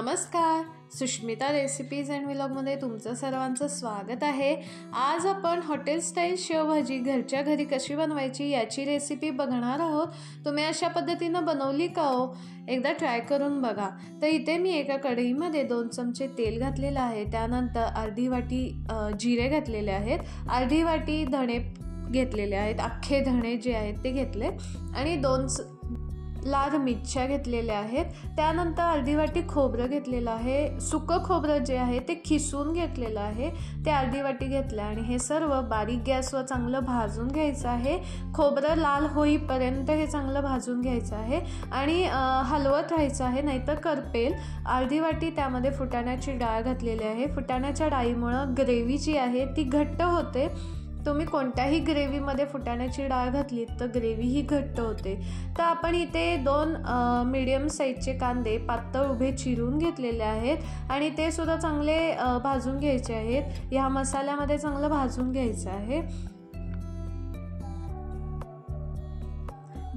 नमस्कार, Sushmita recipes and व्लॉगमध्ये तुमचं सर्वांचं स्वागत आहे। आज आपण हॉटेल स्टाईल शेवभाजी घरच्या घरी कशी बनवायची याची रेसिपी बघणार आहोत। तुम्ही अशा पद्धतीनं बनवली का हो? एकदा ट्राय करून बघा। तर इथे मी एका कढईमध्ये 2 चमचे तेल घातलेलं आहे, त्यानंतर अर्धी वाटी जिरे घातलेले आहेत, अर्धी वाटी धणे घेतलेले आहेत, अख्खे धणे जे आहेत ते घेतले आणि 2 लाल मिरच्या घेतलेल्या आहेत, त्यानंतर अर्धी वाटी खोबरं घेतलेलं आहे, सुकं खोबरं जे आहे ते खिसून घेतलेलं आहे ते अर्धी वाटी घेतलं आणि हे सर्व बारीक गॅसवर चांगलं भाजून घ्यायचं आहे। खोबरं लाल होईपर्यंत हे चांगलं भाजून घ्यायचं आहे आणि हलवत राहायचं आहे, नाहीतर करपेल। अर्धी वाटी त्यामध्ये फुटाण्याची डाळ घातलेली आहे। फुटाण्याच्या डाळीमुळं ग्रेव्ही जी आहे ती घट्ट होते। तुम्ही कोणत्याही ग्रेव्हीमध्ये फुटाण्याची डाळ घातली तर ग्रेव्ही ही घट्ट होते। तर आपण इथे 2 मीडियम साईजचे कांदे पातळ उभे चिरून घेतलेले आहेत आणि ते सुद्धा चांगले भाजून घ्यायचे आहेत। ह्या मसाल्यामध्ये चांगलं भाजून घ्यायचं आहे।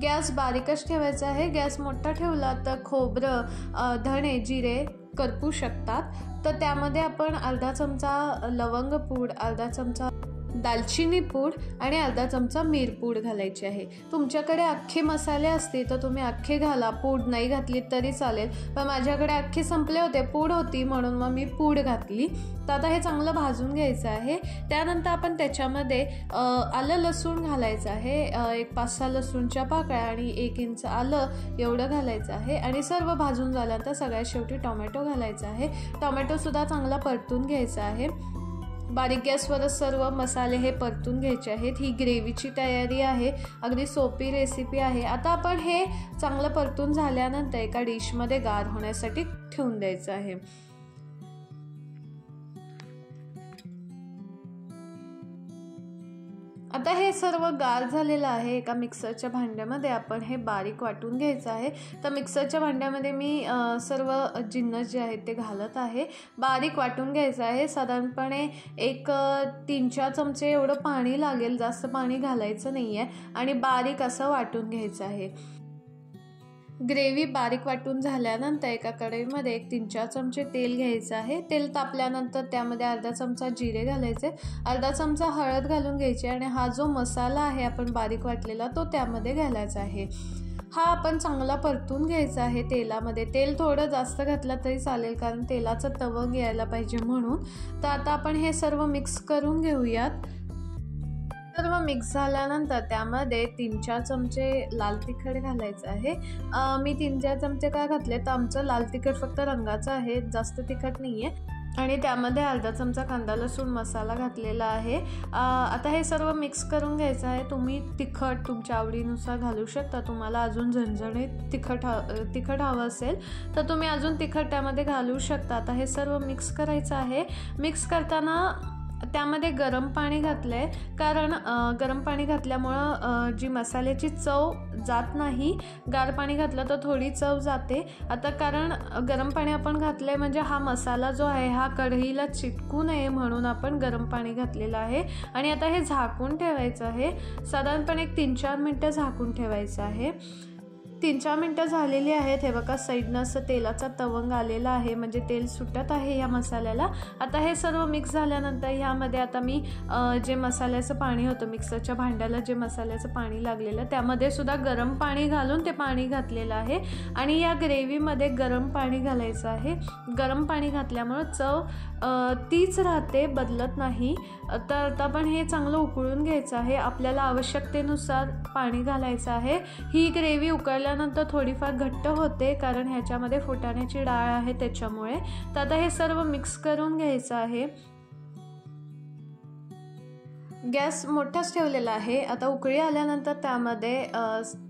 गॅस बारीकच ठेवायचा आहे। गॅस मोठा ठेवला तर खोबरं धणे जिरे करपू शकतात। तर त्यामध्ये आपण अर्धा चमचा लवंग पूड, अर्धा चमचा दालचिनी पूड आणि अर्धा चमचा मिरपूड घालायची आहे। तुमच्याकडे अख्खे मसाले असते तर तुम्ही अख्खे घाला, पूड नाही घातली तरी चालेल, पण माझ्याकडे अख्खे संपले होते, पूड होती म्हणून मग मी पूड घातली। तर आता हे चांगलं भाजून घ्यायचं आहे। त्यानंतर आपण त्याच्यामध्ये आलं लसूण घालायचं आहे, एक 5-6 लसूणच्या पाकळ्या आणि 1 इंच आलं एवढं घालायचं आहे आणि सर्व भाजून झाल्यानंतर सगळ्यात शेवटी टोमॅटो घालायचा आहे। टोमॅटो सुद्धा चांगला परतून घ्यायचा आहे। बारीक गॅसवरच सर्व मसाले हे परतून घ्यायचे आहेत। ही ग्रेव्हीची तयारी आहे, अगदी सोपी रेसिपी आहे। आता आपण हे चांगलं परतून झाल्यानंतर एका डिशमध्ये गार होण्यासाठी ठेवून द्यायचं आहे। आता हे सर्व गार झालेलं आहे। एका मिक्सरच्या भांड्यामध्ये आपण हे बारीक वाटून घ्यायचं आहे। तर मिक्सरच्या भांड्यामध्ये मी सर्व जिन्नस जे आहेत ते घालत आहे, बारीक वाटून घ्यायचं आहे। साधारणपणे एक 3-4 चमचे एवढं पाणी लागेल, जास्त पाणी घालायचं नाही आहे आणि बारीक असं वाटून घ्यायचं आहे। ग्रेव्ही बारीक वाटून झाल्यानंतर एका कढईमध्ये 3-4 चमचे तेल घ्यायचं आहे। तेल तापल्यानंतर त्यामध्ये अर्धा चमचा जिरे घालायचे, अर्धा चमचा हळद घालून घ्यायची आणि हा जो मसाला आहे आपण बारीक वाटलेला तो त्यामध्ये घालायचा आहे। हा आपण चांगला परतून घ्यायचा आहे तेलामध्ये। तेल थोडं जास्त घातलं तरी चालेल, कारण तेलाचं तवंग यायला पाहिजे म्हणून। तर आता आपण हे सर्व मिक्स करून घेऊयात। सर्व मिक्स झाल्यानंतर त्यामध्ये 3-4 चमचे लाल तिखट घालायचं आहे। मी 3-4 चमचे का घातले तर आमचं लाल तिखट फक्त रंगाचं आहे, जास्त तिखट नाही आहे। आणि त्यामध्ये अर्धा चमचा कांदा लसूण मसाला घातलेला आहे। आता हे सर्व मिक्स करून घ्यायचं आहे। तुम्ही तिखट तुमच्या आवडीनुसार घालू शकता। तुम्हाला अजून झणझणीत तिखट हवं असेल तर तुम्ही अजून तिखट त्यामध्ये घालू शकता। आता हे सर्व मिक्स करायचं आहे। मिक्स करताना त्यामध्ये गरम पाणी घातलं आहे, कारण गरम पाणी घातल्यामुळं जी मसाल्याची चव जात नाही। गार पाणी घातलं तर थोडी चव जाते। आता कारण गरम पाणी आपण घातलं आहे म्हणजे हा मसाला जो आहे हा कढईला चिटकू नये म्हणून आपण गरम पाणी घातलेलं आहे आणि आता हे झाकून ठेवायचं आहे। साधारणपणे 3-4 मिनटं झाकून ठेवायचं आहे। 3-4 मिनटं झालेली आहेत। हे बघा साईडनं असं तेलाचा तवंग आलेला आहे, म्हणजे तेल सुटत आहे या मसाल्याला। आता हे सर्व मिक्स झाल्यानंतर ह्यामध्ये आता मी जे मसाल्याचं पाणी होतं, मिक्सरच्या भांड्याला जे मसाल्याचं पाणी लागलेलं त्यामध्ये सुद्धा गरम पाणी घालून ते पाणी घातलेलं आहे आणि या ग्रेव्हीमध्ये गरम पाणी घालायचं आहे। गरम पाणी घातल्यामुळं चव तीच राहते, बदलत नाही। तर आता पण हे चांगलं उकळून घ्यायचं आहे। आपल्याला आवश्यकतेनुसार पाणी घालायचं आहे। ही ग्रेव्ही उकळल्यानंतर थोडीफार घट्ट होते, कारण ह्याच्यामध्ये फुटाण्याची डाळ आहे त्याच्यामुळे। तर आता हे सर्व मिक्स करून घ्यायचं आहे। गॅस मोठाच ठेवलेला आहे। आता उकळी आल्यानंतर त्यामध्ये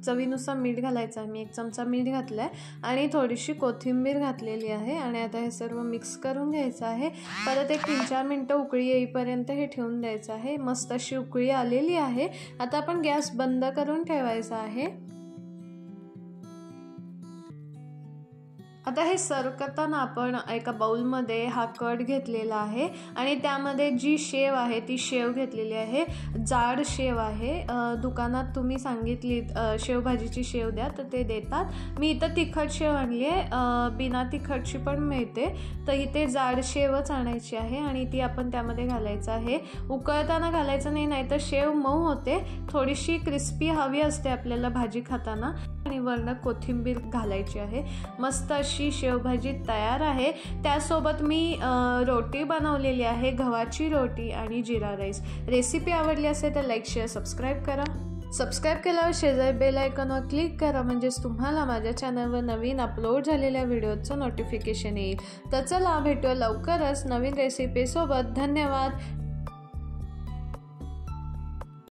चवीनुसार मीठ घालायचं आहे। मी 1 चमचा मीठ घातलं आहे आणि थोडीशी कोथिंबीर घातलेली आहे आणि आता हे सर्व मिक्स करून घ्यायचं आहे। परत एक 3-4 मिनटं उकळी येईपर्यंत हे ठेवून द्यायचं आहे। मस्त अशी उकळी आलेली आहे। आता आपण गॅस बंद करून ठेवायचा आहे। आता हे सर्व करताना आपण एका बाउलमध्ये हा कट घेतलेला आहे आणि त्यामध्ये जी शेव आहे ती शेव घेतलेली आहे, जाड शेव आहे। दुकानात तुम्ही सांगितलीत शेवभाजीची शेव द्या तर ते देतात। मी इथं तिखट शेव आणली आहे, बिना तिखटची पण मिळते, तर इथे जाड शेवच आणायची आहे आणि ती आपण त्यामध्ये घालायचं आहे। उकळताना घालायचं नाही, नाहीतर शेव मऊ होते। थोडीशी क्रिस्पी हवी असते आपल्याला भाजी खाताना आणि वर्ण कोथिंबीर घालायची आहे। मस्त अशी शेवभाजी तयार आहे। त्यासोबत मी रोटी बनवलेली आहे, गव्हाची रोटी आणि जिरा राईस। रेसिपी आवडली असेल तर लाईक शेअर सबस्क्राईब करा। सबस्क्राईब केल्यावर शेजारी बेल आयकॉनवर क्लिक करा, म्हणजेच तुम्हाला माझ्या चॅनलवर नवीन अपलोड झालेल्या व्हिडिओचं नोटिफिकेशन येईल। तर चला भेटूया लवकरच नवीन रेसिपीसोबत। धन्यवाद।